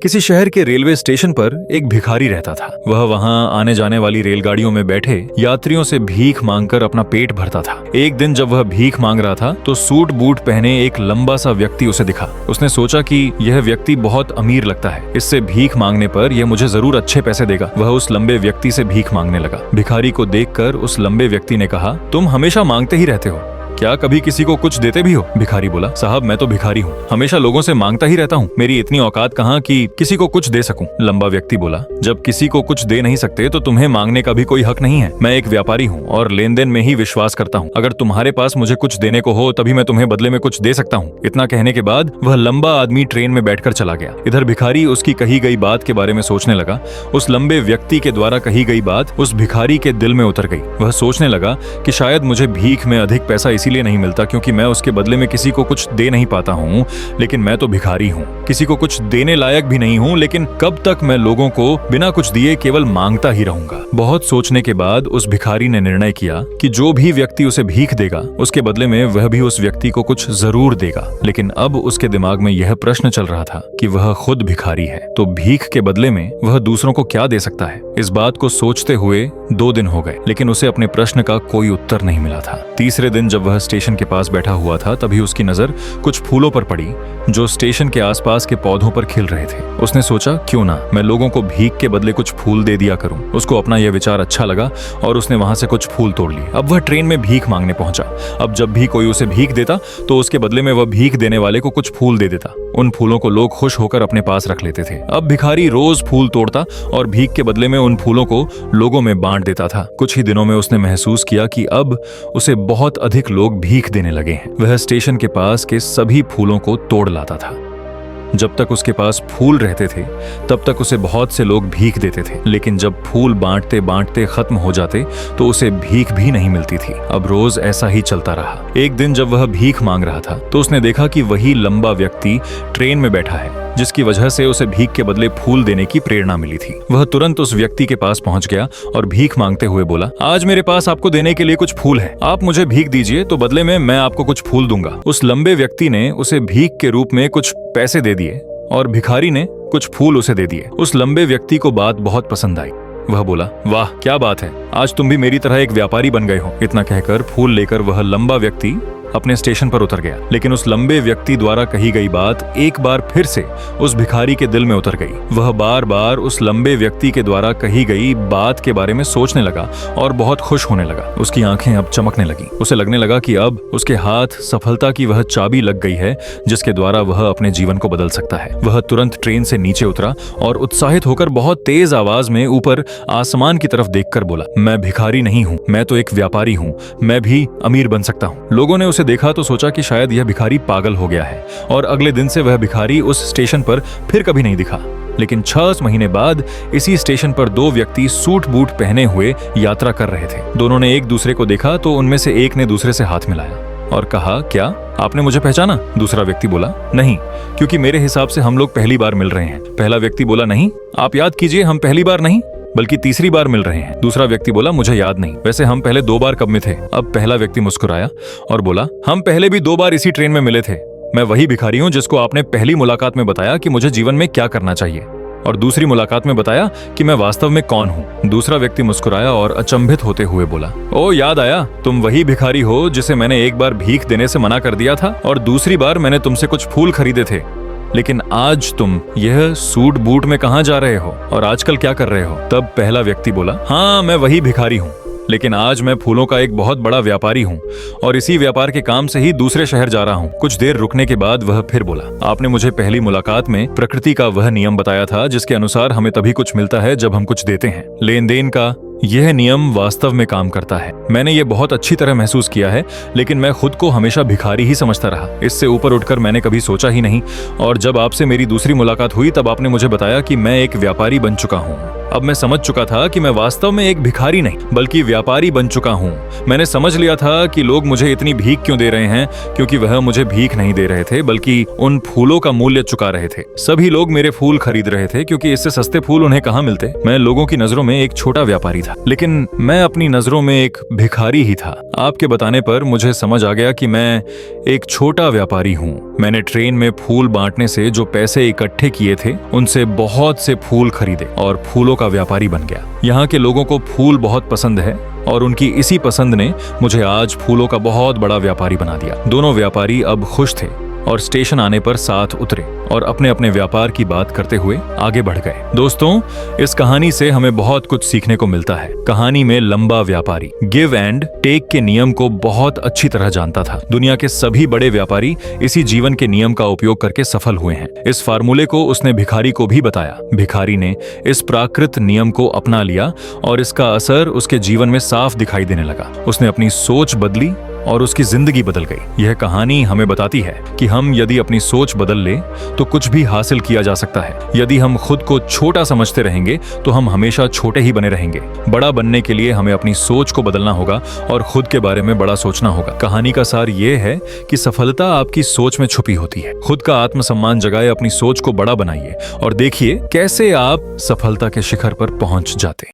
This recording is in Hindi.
किसी शहर के रेलवे स्टेशन पर एक भिखारी रहता था। वह वहां आने जाने वाली रेलगाड़ियों में बैठे यात्रियों से भीख मांगकर अपना पेट भरता था। एक दिन जब वह भीख मांग रहा था तो सूट बूट पहने एक लंबा सा व्यक्ति उसे दिखा। उसने सोचा कि यह व्यक्ति बहुत अमीर लगता है, इससे भीख मांगने पर यह मुझे जरूर अच्छे पैसे देगा। वह उस लंबे व्यक्ति से भीख मांगने लगा। भिखारी को देखकर उस लंबे व्यक्ति ने कहा, तुम हमेशा मांगते ही रहते हो, क्या कभी किसी को कुछ देते भी हो? भिखारी बोला, साहब मैं तो भिखारी हूँ, हमेशा लोगों से मांगता ही रहता हूँ, मेरी इतनी औकात कहाँ कि किसी को कुछ दे सकूं। लंबा व्यक्ति बोला, जब किसी को कुछ दे नहीं सकते तो तुम्हें मांगने का भी कोई हक नहीं है। मैं एक व्यापारी हूँ और लेन देन में ही विश्वास करता हूँ। अगर तुम्हारे पास मुझे कुछ देने को हो तभी मैं तुम्हें बदले में कुछ दे सकता हूँ। इतना कहने के बाद वह लंबा आदमी ट्रेन में बैठकर चला गया। इधर भिखारी उसकी कही गई बात के बारे में सोचने लगा। उस लंबे व्यक्ति के द्वारा कही गई बात उस भिखारी के दिल में उतर गई। वह सोचने लगा कि शायद मुझे भीख में अधिक पैसा इसीलिए नहीं मिलता क्योंकि मैं उसके बदले में किसी को कुछ दे नहीं पाता हूँ, लेकिन मैं तो भिखारी हूँ, किसी को कुछ देने लायक भी नहीं हूँ, लेकिन कब तक मैं लोगों को बिना कुछ दिए केवल मांगता ही रहूंगा। बहुत सोचने के बाद उस भिखारी ने निर्णय किया कि जो भी व्यक्ति उसे भीख देगा उसके बदले में वह भी उस व्यक्ति को कुछ जरूर देगा। लेकिन अब उसके दिमाग में यह प्रश्न चल रहा था कि वह खुद भिखारी है, तो भीख के बदले में वह दूसरों को क्या दे सकता है। इस बात को सोचते हुए 2 दिन हो गए, लेकिन उसे अपने प्रश्न का कोई उत्तर नहीं मिला था। तीसरे दिन जब वह स्टेशन के पास बैठा हुआ था तभी उसकी नजर कुछ फूलों पर पड़ी जो स्टेशन के आसपास के पौधों पर खिल रहे थे। उसने सोचा, क्यों ना मैं लोगों को भीख के बदले कुछ फूल दे दिया करूं। उसको अपना यह विचार अच्छा लगा और उसने वहां से कुछ फूल तोड़ लिए। अब वह ट्रेन में भीख मांगने पहुंचा। अब जब भी कोई उसे भीख देता तो उसके बदले में वह भीख देने वाले को कुछ फूल दे देता। उन फूलों को लोग खुश होकर अपने पास रख लेते थे। अब भिखारी रोज फूल तोड़ता और भीख के बदले में उन फूलों को लोगों में बांट देता था। कुछ ही दिनों में उसने महसूस किया कि अब उसे बहुत अधिक लोग भीख देने लगे हैं। वह स्टेशन के पास के सभी फूलों को तोड़ लाता था। जब तक उसके पास फूल रहते थे तब तक उसे बहुत से लोग भीख देते थे, लेकिन जब फूल बांटते बांटते खत्म हो जाते तो उसे भीख भी नहीं मिलती थी। अब रोज ऐसा ही चलता रहा। एक दिन जब वह भीख मांग रहा था तो उसने देखा कि वही लंबा व्यक्ति ट्रेन में बैठा है, जिसकी वजह से उसे भीख के बदले फूल देने की प्रेरणा मिली थी। वह तुरंत उस व्यक्ति के पास पहुंच गया और भीख मांगते हुए बोला, आज मेरे पास आपको देने के लिए कुछ फूल है, आप मुझे भीख दीजिए तो बदले में मैं आपको कुछ फूल दूंगा। उस लंबे व्यक्ति ने उसे भीख के रूप में कुछ पैसे दे दिए और भिखारी ने कुछ फूल उसे दे दिए। उस लंबे व्यक्ति को बात बहुत पसंद आई। वह बोला, वाह क्या बात है, आज तुम भी मेरी तरह एक व्यापारी बन गए हो। इतना कहकर फूल लेकर वह लंबा व्यक्ति अपने स्टेशन पर उतर गया। लेकिन उस लंबे व्यक्ति द्वारा कही गई बात एक बार फिर से उस भिखारी के दिल में उतर गई। वह बार बार उस लंबे व्यक्ति के द्वारा कही गई बात के बारे में सोचने लगा और बहुत खुश होने लगा। उसकी आंखें अब चमकने लगी। उसे लगने लगा कि अब उसके हाथ सफलता की वह चाबी लग गई है जिसके द्वारा वह अपने जीवन को बदल सकता है। वह तुरंत ट्रेन से नीचे उतरा और उत्साहित होकर बहुत तेज आवाज में ऊपर आसमान की तरफ देखकर बोला, मैं भिखारी नहीं हूँ, मैं तो एक व्यापारी हूँ, मैं भी अमीर बन सकता हूँ। लोगों ने उसे देखा तो सोचा कि शायद यह भिखारी पागल हो गया है और अगले दिन से वह भिखारी उस स्टेशन पर फिर कभी नहीं दिखा। लेकिन 6 महीने बाद इसी स्टेशन पर 2 व्यक्ति सूट बूट पहने हुए यात्रा कर रहे थे। दोनों ने एक दूसरे को देखा तो उनमें से एक ने दूसरे से हाथ मिलाया और कहा, क्या आपने मुझे पहचाना? दूसरा व्यक्ति बोला, नहीं, क्योंकि मेरे हिसाब से हम लोग पहली बार मिल रहे हैं। पहला व्यक्ति बोला, नहीं, आप याद कीजिए, हम पहली बार नहीं बल्कि तीसरी बार मिल रहे हैं। दूसरा व्यक्ति बोला, मुझे याद नहीं, वैसे हम पहले 2 बार कब में थे? अब पहला व्यक्ति मुस्कुराया और बोला, हम पहले भी 2 बार इसी ट्रेन में मिले थे। मैं वही भिखारी हूँ जिसको आपने पहली मुलाकात में बताया कि मुझे जीवन में क्या करना चाहिए और दूसरी मुलाकात में बताया कि मैं वास्तव में कौन हूँ। दूसरा व्यक्ति मुस्कुराया और अचंभित होते हुए बोला, ओ याद आया, तुम वही भिखारी हो जिसे मैंने एक बार भीख देने से मना कर दिया था और दूसरी बार मैंने तुमसे कुछ फूल खरीदे थे। लेकिन आज तुम यह सूट बूट में कहाँ जा रहे हो और आजकल क्या कर रहे हो? तब पहला व्यक्ति बोला, हाँ मैं वही भिखारी हूँ, लेकिन आज मैं फूलों का एक बहुत बड़ा व्यापारी हूँ और इसी व्यापार के काम से ही दूसरे शहर जा रहा हूँ। कुछ देर रुकने के बाद वह फिर बोला, आपने मुझे पहली मुलाकात में प्रकृति का वह नियम बताया था जिसके अनुसार हमें तभी कुछ मिलता है जब हम कुछ देते हैं। लेन देन का यह नियम वास्तव में काम करता है। मैंने ये बहुत अच्छी तरह महसूस किया है, लेकिन मैं खुद को हमेशा भिखारी ही समझता रहा। इससे ऊपर उठकर मैंने कभी सोचा ही नहीं और जब आपसे मेरी दूसरी मुलाकात हुई तब आपने मुझे बताया कि मैं एक व्यापारी बन चुका हूँ। अब मैं समझ चुका था कि मैं वास्तव में एक भिखारी नहीं बल्कि व्यापारी बन चुका हूँ। मैंने समझ लिया था कि लोग मुझे इतनी भीख क्यों दे रहे हैं, क्योंकि वह मुझे भीख नहीं दे रहे थे बल्कि उन फूलों का मूल्य चुका रहे थे। सभी लोग मेरे फूल खरीद रहे थे क्योंकि इससे सस्ते फूल उन्हें कहाँ मिलते। मैं लोगों की नजरों में एक छोटा व्यापारी था, लेकिन मैं अपनी नजरों में एक भिखारी ही था। आपके बताने पर मुझे समझ आ गया कि मैं एक छोटा व्यापारी हूँ। मैंने ट्रेन में फूल बांटने से जो पैसे इकट्ठे किए थे उनसे बहुत से फूल खरीदे और फूलों का व्यापारी बन गया। यहाँ के लोगों को फूल बहुत पसंद है और उनकी इसी पसंद ने मुझे आज फूलों का बहुत बड़ा व्यापारी बना दिया। दोनों व्यापारी अब खुश थे और स्टेशन आने पर साथ उतरे और अपने अपने व्यापार की बात करते हुए आगे बढ़ गए। दोस्तों, इस कहानी से हमें बहुत कुछ सीखने को मिलता है। कहानी में लंबा व्यापारी गिव एंड टेक के नियम को बहुत अच्छी तरह जानता था। दुनिया के सभी बड़े व्यापारी इसी जीवन के नियम का उपयोग करके सफल हुए हैं। इस फार्मूले को उसने भिखारी को भी बताया। भिखारी ने इस प्राकृत नियम को अपना लिया और इसका असर उसके जीवन में साफ दिखाई देने लगा। उसने अपनी सोच बदली और उसकी जिंदगी बदल गई। यह कहानी हमें बताती है कि हम यदि अपनी सोच बदल ले तो कुछ भी हासिल किया जा सकता है। यदि हम खुद को छोटा समझते रहेंगे तो हम हमेशा छोटे ही बने रहेंगे। बड़ा बनने के लिए हमें अपनी सोच को बदलना होगा और खुद के बारे में बड़ा सोचना होगा। कहानी का सार यह है कि सफलता आपकी सोच में छुपी होती है। खुद का आत्मसम्मान जगाए, अपनी सोच को बड़ा बनाइए और देखिए कैसे आप सफलता के शिखर पर पहुंच जाते।